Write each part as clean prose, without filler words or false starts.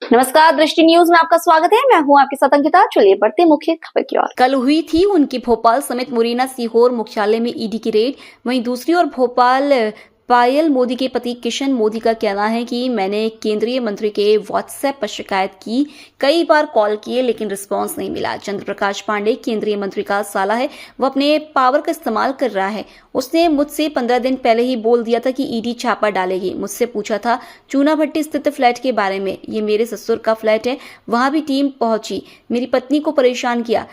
नमस्कार, दृष्टि न्यूज में आपका स्वागत है। मैं हूं आपके साथ अंकिता। चलिए बढ़ते मुख्य खबर की ओर। कल हुई थी उनकी भोपाल समेत मुरैना सीहोर मुख्यालय में ईडी की रेड। वहीं दूसरी ओर भोपाल पायल मोदी के पति किशन मोदी का कहना है कि मैंने केंद्रीय मंत्री के व्हाट्सएप पर शिकायत की, कई बार कॉल किए लेकिन रिस्पांस नहीं मिला। चंद्र प्रकाश पांडे केंद्रीय मंत्री का साला है, वो अपने पावर का इस्तेमाल कर रहा है। उसने मुझसे 15 दिन पहले ही बोल दिया था कि ईडी छापा डालेगी। मुझसे पूछा था चूनाभट्टी स्थित फ्लैट के बारे में, ये मेरे ससुर का फ्लैट है, वहां भी टीम पहुंची, मेरी पत्नी को परेशान किया।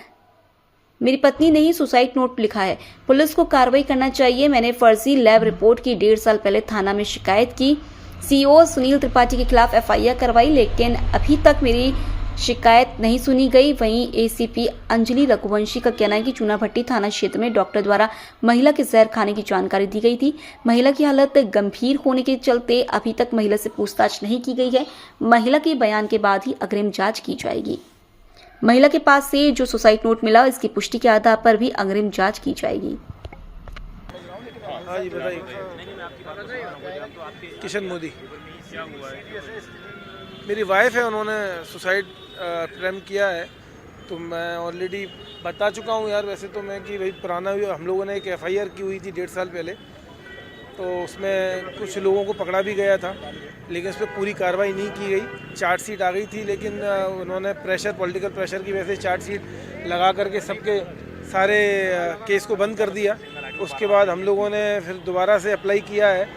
मेरी पत्नी ने ही सुसाइड नोट लिखा है। पुलिस को कार्रवाई करना चाहिए। मैंने फर्जी लैब रिपोर्ट की 1.5 साल पहले थाना में शिकायत की। सीईओ सुनील त्रिपाठी के खिलाफ एफआईआर करवाई, लेकिन अभी तक मेरी शिकायत नहीं सुनी गई। वहीं एसीपी अंजलि रघुवंशी का कहना है कि चूनाभट्टी थाना क्षेत्र में डॉक्टर द्वारा महिला के जहर खाने की जानकारी दी गई थी। महिला की हालत गंभीर होने के चलते अभी तक महिला से पूछताछ नहीं की गई है। महिला के बयान के बाद ही अग्रिम जांच की जाएगी। महिला के पास से जो सुसाइड नोट मिला, इसकी पुष्टि के आधार पर भी अग्रिम जांच की जाएगी। हाँ जी बताइए। किशन मोदी मेरी वाइफ है, उन्होंने सुसाइड अटेम्प्ट किया है। तो मैं ऑलरेडी बता चुका हूँ यार वैसे तो मैं कि भाई पुराना हम लोगों ने एक एफआईआर की हुई थी 1.5 साल पहले, तो उसमें कुछ लोगों को पकड़ा भी गया था, लेकिन उस पर पूरी कार्रवाई नहीं की गई। चार्जशीट आ गई थी, लेकिन उन्होंने पॉलिटिकल प्रेशर की वजह से चार्जशीट लगा करके सबके सारे केस को बंद कर दिया। उसके बाद हम लोगों ने फिर दोबारा से अप्लाई किया है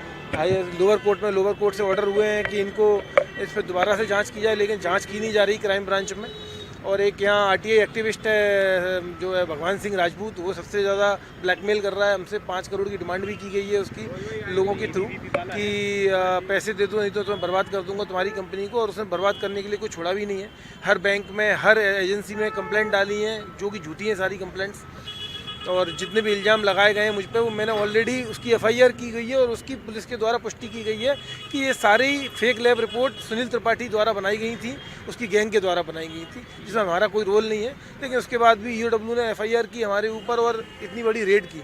लोअर कोर्ट से ऑर्डर हुए हैं कि इनको इस पर दोबारा से जांच की जाए, लेकिन जांच की नहीं जा रही क्राइम ब्रांच में। और एक यहाँ आरटीआई एक्टिविस्ट है जो है भगवान सिंह राजपूत, वो सबसे ज़्यादा ब्लैकमेल कर रहा है। हमसे 5 करोड़ की डिमांड भी की गई है उसकी लोगों के थ्रू कि पैसे दे दो, नहीं तो मैं बर्बाद कर दूंगा तुम्हारी कंपनी को। और उसने बर्बाद करने के लिए कोई छोड़ा भी नहीं है। हर बैंक में, हर एजेंसी में कंप्लेंट डाली हैं जो कि झूठी हैं सारी कंप्लेंट्स। और जितने भी इल्ज़ाम लगाए गए हैं मुझ पर, वो मैंने ऑलरेडी उसकी एफआईआर की गई है और उसकी पुलिस के द्वारा पुष्टि की गई है कि ये सारी fake lab report Sunil Tripathi द्वारा बनाई गई थी, उसकी गैंग के द्वारा बनाई गई थी, जिसमें हमारा कोई रोल नहीं है। लेकिन उसके बाद भी ईओडब्ल्यू ने एफआईआर की हमारे ऊपर और इतनी बड़ी रेड की।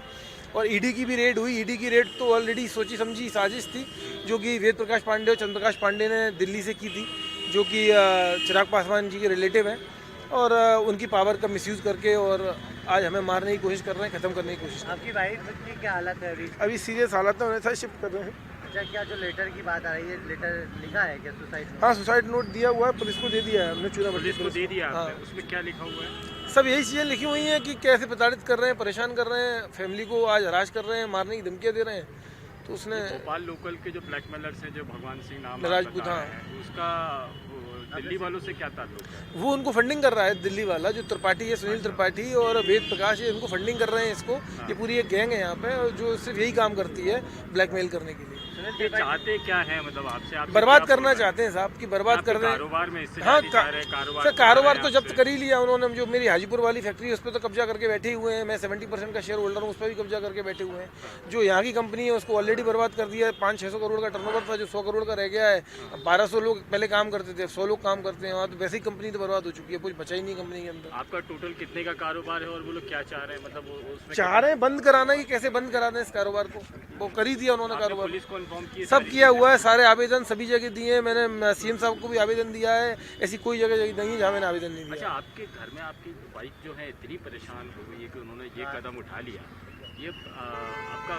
और ईडी की भी रेड हुई। ईडी की रेड तो ऑलरेडी सोची समझी साजिश थी, जो कि वेद प्रकाश पांडे और चंद्र प्रकाश पांडे ने दिल्ली से की थी, जो कि चिराग पासवान जी के रिलेटिव हैं। और उनकी पावर का मिसयूज़ करके और आज हमें मारने की कोशिश कर रहे हैं, ख़त्म करने की कोशिश कर रहे हैं। आपकी वाइफ की क्या हालत है अभी सीरियस हालत है, उन्हें साथ शिफ्ट कर रहे हैं। अच्छा, क्या जो लेटर की बात आ रही है, लेटर लिखा है क्या सुसाइड? हाँ, सुसाइड नोट दिया हुआ है, पुलिस को दे दिया है हमने, चूनाभट्टी पुलिस को दे दिया। हाँ। उसमें क्या लिखा हुआ है? सब यही चीज़ें लिखी हुई हैं कि कैसे प्रताड़ित कर रहे हैं, परेशान कर रहे हैं, फैमिली को आज हराश कर रहे हैं, मारने की धमकियाँ दे रहे हैं। तो उसने भोपाल लोकल के जो ब्लैकमेलर्स हैं, जो भगवान सिंह नाम राजपूत, हाँ, उसका दिल्ली वालों से क्या ताल्लुक है? वो उनको फंडिंग कर रहा है दिल्ली वाला जो त्रिपाठी है, सुनील त्रिपाठी और वेद प्रकाश है, इनको फंडिंग कर रहे हैं इसको। ये पूरी एक गैंग है यहाँ पे और जो सिर्फ यही काम करती है ब्लैकमेल करने के लिए। ये चाहते क्या है, मतलब आपसे बर्बाद करना चाहते हैं साहब की, बर्बाद कर रहे हैं कारोबार में इससे हाँ, कारोबार तो जब्त आपसे। कर ही लिया उन्होंने। जो मेरी हाजीपुर वाली फैक्ट्री है उस पर तो कब्जा करके बैठे हुए हैं। मैं 70% का शेयर होल्डर हूँ, उस पर भी कब्जा करके बैठे हुए हैं। जो यहाँ की कंपनी है उसको ऑलरेडी बर्बाद कर दिया है। 500-600 करोड़ का टर्नओवर था, जो 100 करोड़ का रह गया है। 1200 लोग पहले काम करते थे, 100 लोग काम करते हैं वहाँ। तो वैसे ही कंपनी तो बर्बाद हो चुकी है, कुछ बचा ही नहीं कंपनी के अंदर। आपका टोटल कितने का कारोबार है और वो लोग क्या चाह रहे हैं, मतलब उसमें चाह रहे हैं बंद कराना, कि कैसे बंद करा दें इस कारोबार को। वो कर ही दिया उन्होंने कारोबार, पुलिस को इन्फॉर्म किया? सब किया हुआ है, सारे आवेदन सभी जगह दिए हैं। मैंने सीएम साहब को भी आवेदन दिया है। ऐसी कोई जगह नहीं है जहाँ मैंने आवेदन नहीं अच्छा, दिया। आपके घर में आपकी वाइफ जो है इतनी परेशान हो गई है कि उन्होंने ये कदम उठा लिया। ये आपका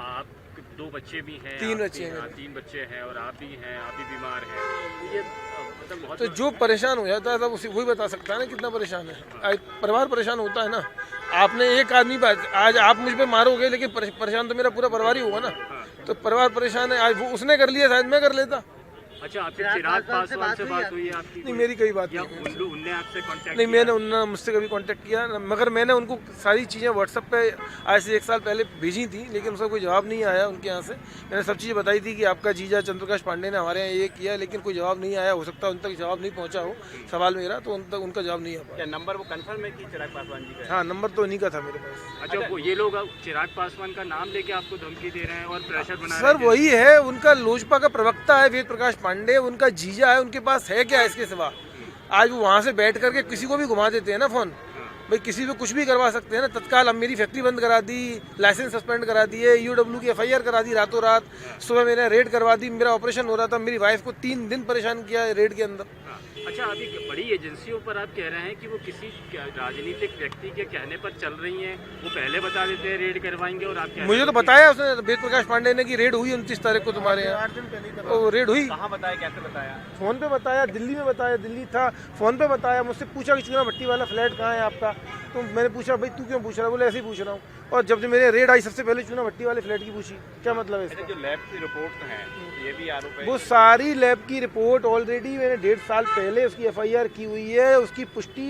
आप 2 बच्चे भी हैं? 3 बच्चे हैं। 3 बच्चे हैं और आप भी हैं, आप भी बीमार हैं। ये मतलब बहुत तो जो परेशान हो जाता है सब उसी वही बता सकता है ना कितना परेशान है। आज परिवार परेशान होता है ना। आपने एक आदमी आज आप मुझ पे मारोगे, लेकिन परेशान तो मेरा पूरा परिवार ही होगा ना। तो परिवार परेशान है। आज वो उसने कर लिया, शायद मैं कर लेता। अच्छा, आपके चिराग पासवान से बात हुई है आपकी? नहीं, मेरी कोई बात या नहीं। उनने आपसे कांटेक्ट नहीं, मैंने उन्होंने मुझसे कभी कांटेक्ट किया, मगर मैंने उनको सारी चीज़ें व्हाट्सएप पे आज से 1 साल पहले भेजी थी, लेकिन उसका कोई जवाब नहीं आया उनके यहाँ से। मैंने सब चीज़ें बताई थी कि आपका जीजा चंद्र प्रकाश पांडे ने हमारे यहाँ ये किया, लेकिन कोई जवाब नहीं आया। हो सकता है उन तक जवाब नहीं पहुँचा हो सवाल मेरा, तो उन तक उनका जवाब नहीं आ पाया। नंबर वो कंफर्म है कि चिराग पासवान जी का? हाँ, नंबर तो उन्हीं का था मेरे पास। अच्छा, वो ये लोग चिराग पासवान का नाम लेके आपको धमकी दे रहे हैं और प्रेशर बना रहे सर हैं? वही है, उनका लोजपा का प्रवक्ता है वेद प्रकाश पांडे, उनका जीजा है, उनके पास है क्या इसके सिवा? आज वो वहाँ से बैठ करके किसी को भी घुमा देते हैं ना फोन। भाई किसी पे कुछ भी करवा सकते हैं ना तत्काल। अब मेरी फैक्ट्री बंद करा दी, लाइसेंस सस्पेंड करा दिए, ईओडब्ल्यू की एफआईआर करा दी रातों रात। सुबह मैंने रेड करवा दी, मेरा ऑपरेशन हो रहा था, मेरी वाइफ को 3 दिन परेशान किया रेड के अंदर। अच्छा, अभी बड़ी एजेंसियों पर आप कह रहे हैं कि वो किसी राजनीतिक व्यक्ति के कहने पर चल रही हैं, वो पहले बता देते हैं रेड करवाएंगे और आप कह रहे मुझे हैं तो कि- बताया उसने वेद प्रकाश पांडे ने कि रेड हुई 29 तारीख को तुम्हारे यहाँ। वो रेड हुई, कहाँ बताया, कैसे बताया? फोन पे बताया, दिल्ली में बताया, दिल्ली था, फोन पे बताया। मुझसे पूछा कि चूना भट्टी वाला फ्लैट कहाँ है आपका, तो मैंने पूछा भाई तू क्यों पूछ रहा है, बोले ऐसे ही पूछ रहा हूँ। और जब मेरे रेड आई सबसे पहले चूना भट्टी वाले फ्लैट की पूछी, क्या मतलब है इसका? जो लैब की रिपोर्ट हैं, ये भी आरोप है। वो सारी लैब की रिपोर्ट ऑलरेडी मैंने 1.5 साल पहले उसकी एफआईआर की हुई है। उसकी पुष्टि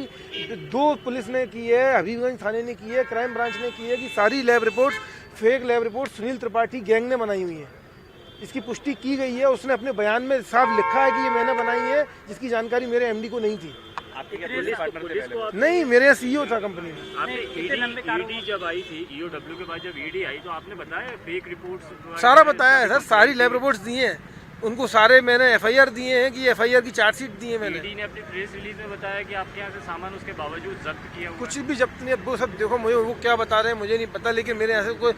2 पुलिस ने की है, हबीबगंज थाने ने की है, क्राइम ब्रांच ने की है कि सारी lab report fake lab report Sunil Tripathi gang ने बनाई हुई है। इसकी पुष्टि की गई है, उसने अपने बयान में साफ लिखा है कि ये मैंने बनाई है, जिसकी जानकारी मेरे एमडी को नहीं थी। आपके क्या पुलिस पार्टनर थे पुलिस को पहले? आप- नहीं, मेरे यहाँ सीईओ था कंपनी में। आपने ईडी जब आई थी, ईओडब्ल्यू के बाद जब ईडी आई तो आपने बताया फेक रिपोर्ट्स सारा बताया है सर, सारी लैब रिपोर्ट्स दी हैं उनको, सारे मैंने एफआईआर दिए हैं कि एफआईआर की चार्जशीट दी है मैंने। ईडी ने अपनी प्रेस रिलीज में बताया कि आपके यहाँ से सामान उसके बावजूद जब्त किया हुआ कुछ भी जब्त नहीं है, वो सब देखो, मुझे वो क्या बता रहे हैं मुझे नहीं पता, लेकिन मेरे यहाँ से कोई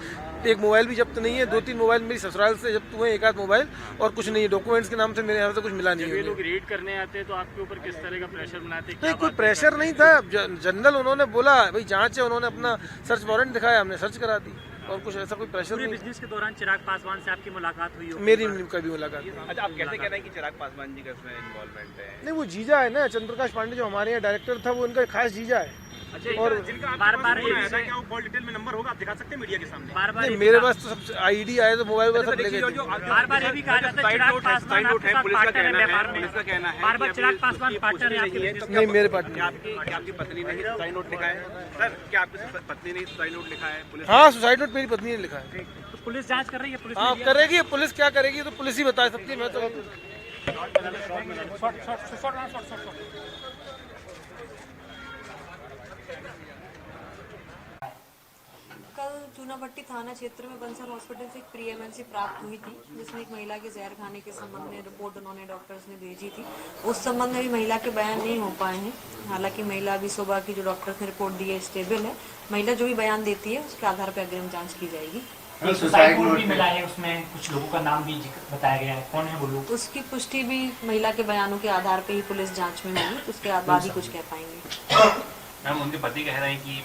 एक मोबाइल भी जब्त नहीं है। 2-3 मोबाइल मेरी ससुराल से जब्त हुए, 1 आध मोबाइल, और कुछ नहीं। डॉक्यूमेंट्स के नाम से मेरे यहाँ से कुछ मिला नहीं जब ये है। लोग रेड करने आते हैं तो आपके ऊपर किस तरह का प्रेशर बनाते हैं? नहीं, क्या कोई बात प्रेशर नहीं था। जनरल उन्होंने बोला भाई जांच है, उन्होंने अपना सर्च वारंट दिखाया, हमने सर्च करा दी, और कुछ ऐसा कोई प्रेशर नहीं। बिजनेस के दौरान चिराग पासवान से आपकी मुलाकात हुई हो? मेरी कभी मुलाकात नहीं। अच्छा, आप कैसे कह रहे हैं कि चिराग पासवान जी का इसमें इन्वॉल्वमेंट है? नहीं, वो जीजा है ना, चंद्रप्रकाश पांडे जो हमारे यहाँ डायरेक्टर था, वो उनका खास जीजा है। और बार बार क्या वो कॉल डिटेल में नंबर होगा, आप दिखा सकते हैं मीडिया के सामने? बार बार नहीं, मेरे पास तो सब आईडी आए तो मोबाइल पर सब ले गए थे। बार बार ये भी कहा जाता है चिराग पासवान आपके साथ पार्टनर है व्यापार में। पुलिस का कहना है बार बार चिराग पासवान पार्टनर है आपके बिजनेस में। नहीं, मेरे पार्टनर। आपकी पत्नी ने सुसाइड नोट लिखा है? सर, क्या आपकी पत्नी ने सुसाइड नोट लिखा है? पुलिस हाँ, सुसाइड नोट मेरी पत्नी ने लिखा है। तो पुलिस जांच कर रही है, पुलिस हाँ, करेगी, पुलिस क्या करेगी तो पुलिस ही बता सकती है, मैं तो। कल चूनाभट्टी थाना क्षेत्र में बंसर हॉस्पिटल से एक प्री एमएलसी प्राप्त हुई थी, जिसमें एक महिला के जहर खाने के संबंध में रिपोर्ट उन्होंने डॉक्टर्स ने भेजी थी। उस संबंध में भी महिला के बयान नहीं हो पाए हैं। हालांकि महिला अभी सुबह की जो डॉक्टर्स ने रिपोर्ट दी है स्टेबल है। महिला जो भी बयान देती है उसके आधार पर अग्रिम जांच की जाएगी। सुसाइड नोट भी मिला है, उसमें कुछ लोगों का नाम भी बताया गया है, कौन है वो लोग? उसकी पुष्टि भी महिला के बयानों के आधार पर ही पुलिस जाँच में होगी, उसके बाद ही कुछ कह पाएंगे। मैम, उनके पति कह रहे हैं कि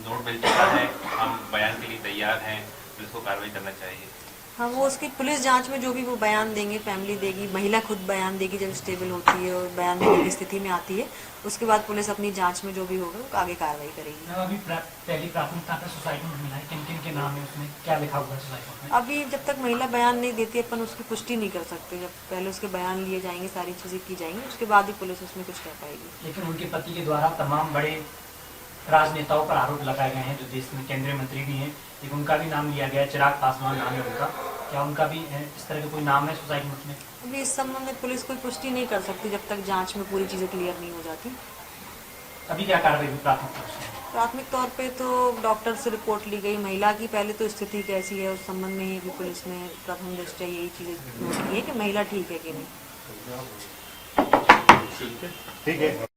नोट मिल चुका है, हम बयान के लिए तैयार हैं, पुलिस को कार्रवाई करना चाहिए। हाँ, वो उसकी पुलिस जांच में जो भी वो बयान देंगे, फैमिली देगी, महिला खुद बयान देगी जब स्टेबल होती है और बयान देने की स्थिति में आती है। उसके बाद पुलिस अपनी जांच में जो भी होगा वो आगे कार्रवाई करेगी। अभी पहली प्राथमिकता पर सुसाइड नोट मिला है, किन किन के नाम है उसमें, क्या लिखा हुआ है सुसाइड नोट में? अभी जब तक महिला बयान नहीं देती है अपन उसकी पुष्टि नहीं कर सकते। जब पहले उसके बयान लिए जाएंगे, सारी चीज़ें की जाएंगी, उसके बाद ही पुलिस उसमें कुछ कह पाएगी। लेकिन उनके पति के द्वारा तमाम बड़े राजनेताओं पर आरोप लगाए गए हैं, जो देश में केंद्रीय मंत्री भी हैं, लेकिन उनका भी नाम लिया गया है, चिराग पासवान नाम है उनका। क्या उनका भी इस तरह का कोई नाम है सुसाइड नोट में? अभी इस संबंध में पुलिस कोई पुष्टि नहीं कर सकती जब तक जांच में पूरी चीज़ें क्लियर नहीं हो जाती। अभी क्या कार्रवाई हुई प्राथमिकता उसमें? प्राथमिक तौर पे तो डॉक्टर से रिपोर्ट ली गई, महिला की पहले तो स्थिति कैसी है उस संबंध में ही भी पुलिस ने प्रथम दृष्टया यही चीज़ें नोट की है कि महिला ठीक है कि नहीं। ठीक है।